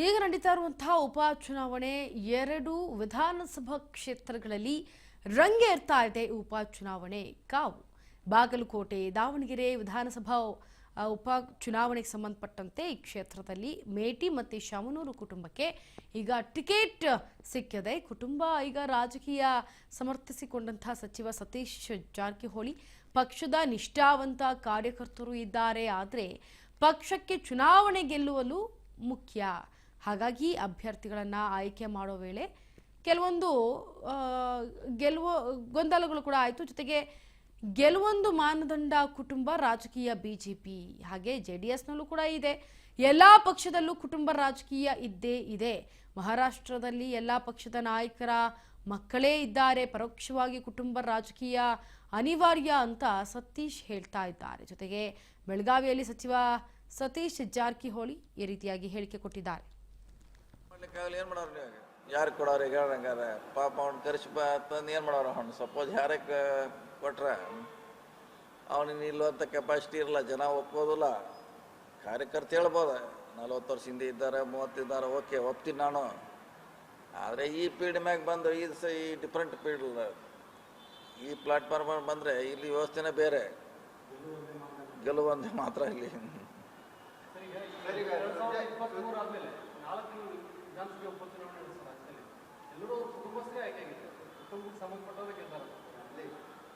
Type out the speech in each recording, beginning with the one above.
ಈಗ ನಡೀತಾ ಇರುವಂತಹ ಉಪಚುನಾವಣೆ 2 ವಿಧಾನಸಭಾ ಕ್ಷೇತ್ರಗಳಲ್ಲಿ ರಂಗೇರ್ತಾ ಇದೆ. ಉಪಚುನಾವಣೆ ಕಾವು ಬಾಗಲಕೋಟೆ ದಾವಣಗೆರೆ ವಿಧಾನಸಭಾ ಉಪಚುನಾವಣೆಗೆ ಸಂಬಂಧಪಟ್ಟಂತೆ ಈ ಕ್ಷೇತ್ರದಲ್ಲಿ ಮೇಟಿ ಮತ್ತು ಶಾಮನೂರು ಕುಟುಂಬಕ್ಕೆ ಈಗ ಟಿಕೆಟ್ ಸಿಕ್ಕಿದೆ. ಕುಟುಂಬ ಈಗ ರಾಜಕೀಯ ಸಮರ್ಥಿಸಿಕೊಂಡಂತಹ ಸಚಿವ ಸತೀಶ್ ಜಾರಕಿಹೊಳಿ ಪಕ್ಷದ ನಿಷ್ಠಾವಂತ ಕಾರ್ಯಕರ್ತರು ಇದ್ದಾರೆ. ಆದರೆ ಪಕ್ಷಕ್ಕೆ ಚುನಾವಣೆ ಗೆಲ್ಲುವಲು ಮುಖ್ಯ. ಹಾಗಾಗಿ ಅಭ್ಯರ್ಥಿಗಳನ್ನು ಆಯ್ಕೆ ಮಾಡೋ ವೇಳೆ ಕೆಲವೊಂದು ಗೊಂದಲಗಳು ಕೂಡ ಆಯಿತು. ಜೊತೆಗೆ ಗೆಲುವೊಂದು ಮಾನದಂಡ ಕುಟುಂಬ ರಾಜಕೀಯ ಬಿಜೆಪಿ ಹಾಗೆ ಜೆಡಿಎಸ್ನಲ್ಲೂ ಕೂಡ ಇದೆ. ಎಲ್ಲ ಪಕ್ಷದಲ್ಲೂ ಕುಟುಂಬ ರಾಜಕೀಯ ಇದ್ದೇ ಇದೆ. ಮಹಾರಾಷ್ಟ್ರದಲ್ಲಿ ಎಲ್ಲ ಪಕ್ಷದ ನಾಯಕರ ಮಕ್ಕಳೇ ಇದ್ದಾರೆ. ಪರೋಕ್ಷವಾಗಿ ಕುಟುಂಬ ರಾಜಕೀಯ ಅನಿವಾರ್ಯ ಅಂತ ಸತೀಶ್ ಹೇಳ್ತಾ ಇದ್ದಾರೆ. ಜೊತೆಗೆ ಬೆಳಗಾವಿಯಲ್ಲಿ ಸಚಿವ ಸತೀಶ್ ಜಾರಕಿಹೊಳಿ ಈ ರೀತಿಯಾಗಿ ಹೇಳಿಕೆ ಕೊಟ್ಟಿದ್ದಾರೆ. ಯಾರು ಕೊಡೋರು ಹೇಳಂಗಾರ ಪಾಪ ಅವ್ನು ಕರೆಸಿ ತಂದು ಏನು ಮಾಡೋರು ಅವ್ನು ಸಪೋಸ್ ಯಾರಕ್ಕೆ ಕೊಟ್ರೆ ಅವನಿಗೆ ನಿಲ್ಲುವಂಥ ಕೆಪಾಸಿಟಿ ಇರಲ್ಲ, ಜನ ಒಪ್ಪೋದಿಲ್ಲ. ಕಾರ್ಯಕರ್ತ ಹೇಳ್ಬೋದು 40 ವರ್ಷ ಹಿಂದೆ ಇದ್ದಾರೆ 30 ಇದ್ದಾರೆ, ಓಕೆ ಒಪ್ತೀನಿ ನಾನು. ಆದರೆ ಈ ಪೀಡ್ ಮ್ಯಾಗ ಬಂದು ಈ ಡಿಫ್ರೆಂಟ್ ಪೀಡ್ ಈ ಪ್ಲಾಟ್ಫಾರ್ಮ್ ಬಂದರೆ ಇಲ್ಲಿ ವ್ಯವಸ್ಥೆನೇ ಬೇರೆ, ಗೆಲುವಂತೆ ಮಾತ್ರ ಇಲ್ಲಿ.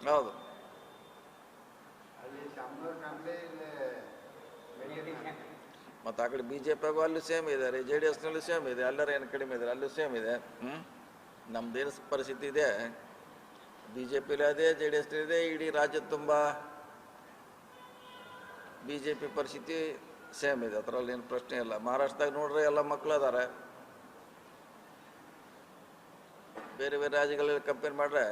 ಹೌದು, ಮತ್ತು ಆ ಕಡೆ BJPಗೂ ಅಲ್ಲೂ ಸೇಮ್ ಇದೆ, JDSನಲ್ಲೂ ಸೇಮ್ ಇದೆ, ಎಲ್ಲರೂ ಏನು ಕಡಿಮೆ ಇದೆ ಅಲ್ಲೂ ಸೇಮ್ ಇದೆ. ನಮ್ಮ ದೇಶ ಪರಿಸ್ಥಿತಿ ಇದೆ, BJPಲಿ ಅದೇ, JDSನಲ್ಲಿ ಇದೆ, ಇಡೀ ರಾಜ್ಯದ ತುಂಬ BJP ಪರಿಸ್ಥಿತಿ ಸೇಮ್ ಇದೆ, ಅದರಲ್ಲಿ ಏನು ಪ್ರಶ್ನೆ ಇಲ್ಲ. ಮಹಾರಾಷ್ಟ್ರದಾಗ ನೋಡ್ರೆ ಎಲ್ಲ ಮಕ್ಕಳು ಅದಾರೆ, ಬೇರೆ ಬೇರೆ ರಾಜ್ಯಗಳಲ್ಲಿ ಕಂಪೇರ್ ಮಾಡ್ರೆ